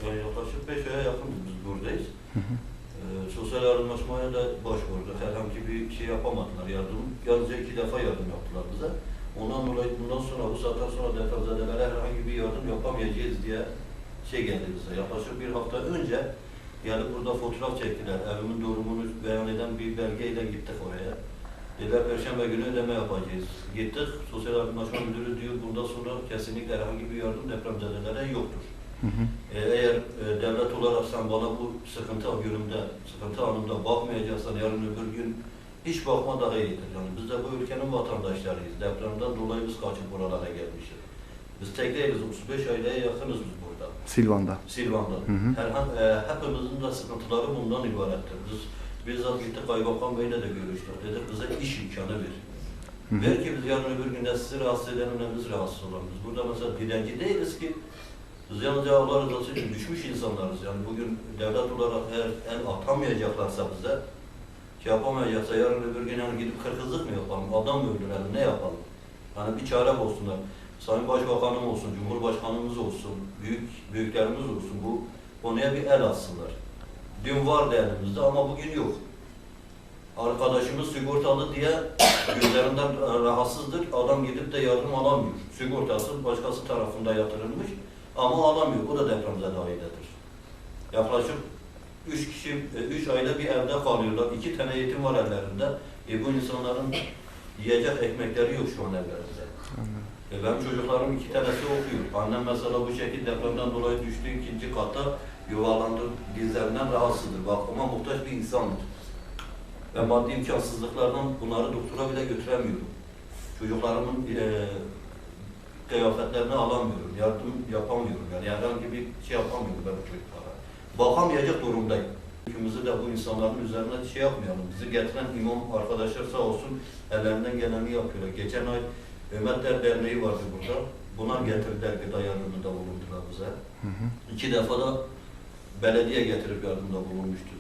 Yani yaklaşık 5 aya yakın biz buradayız. Sosyal yardımlaşmaya da başvurduk. Herhangi bir şey yapamadılar, yardım. Yalnızca 2 defa yardım yaptılar bize. Ondan dolayı bundan sonra, bu saatten sonra depremzedelere herhangi bir yardım yapamayacağız diye şey geldi bize. Yaklaşık bir hafta önce gelip burada fotoğraf çektiler. Evimin durumunu beyan eden bir belgeyle gittik oraya. Dediler Perşembe günü ödeme yapacağız. Gittik, Sosyal Yardımlaşma Müdürü diyor bundan sonra kesinlikle herhangi bir yardım depremzedelere yoktur. Eğer devlet olarak sen bana bu sıkıntı anımda bakmayacaksan yarın öbür gün hiç bakma daha iyidir. Yani biz de bu ülkenin vatandaşlarıyız. Depremden dolayı biz kaçıp buralara gelmişiz. Biz tek değiliz, 35 aileye yakınız biz burada. Silvan'da. Silvan'da. Hepimizin de sıkıntıları bundan ibarettir. Biz bizzat gittik Kaymakam Bey'le de görüştük. Dedik bize iş imkanı ver. Ver ki biz yarın öbür gün de sizi rahatsız edelim, ne biz rahatsız olalım. Biz burada mesela dilenci değiliz ki. Biz yalnızca Allah rızası için düşmüş insanlarız. Yani bugün devlet olarak eğer el atamayacaklarsa bize, şey yapamayacaksa yarın öbür gün yani gidip kırkızlık mı yapalım, adam mı öldürelim, ne yapalım? Yani bir çare bulsunlar. Sayın Başbakanım olsun, Cumhurbaşkanımız olsun, büyüklerimiz olsun, bu konuya bir el atsınlar. Dün vardı elimizde ama bugün yok. Arkadaşımız sigortalı diye gözlerinden rahatsızdır, adam gidip de yardım alamıyor. Sigortası başkası tarafında yatırılmış. Ama alamıyor. O da depremzede ailedir. Yaklaşık 3 aile bir evde kalıyorlar. 2 tane yetim var ellerinde. Bu insanların yiyecek ekmekleri yok şu an evlerinde. Benim çocuklarım 2 tanesi okuyor. Annem mesela bu şekilde depremden dolayı düştüğü 2. katta yuvarlandı, dizlerinden rahatsızdır. Bakıma muhtaç bir insandır. Ve maddi imkansızlıklardan bunları doktora bile götüremiyorum. Çocuklarımın kıyafetlerini alamıyorum, yardım yapamıyorum. Yani herhangi bir şey yapamıyorum ben bu çocuklara. Bakamayacak durumdayım. Ülkemizi de bu insanların üzerine şey yapmayalım. Bizi getiren imam arkadaşlar sağ olsun ellerinden geleni yapıyorlar. Geçen ay Ümmetler Derneği vardı burada. Bunlar getirdiler, gıda yardımında bulundular bize. 2 defa da belediye getirip yardımda bulunmuştu.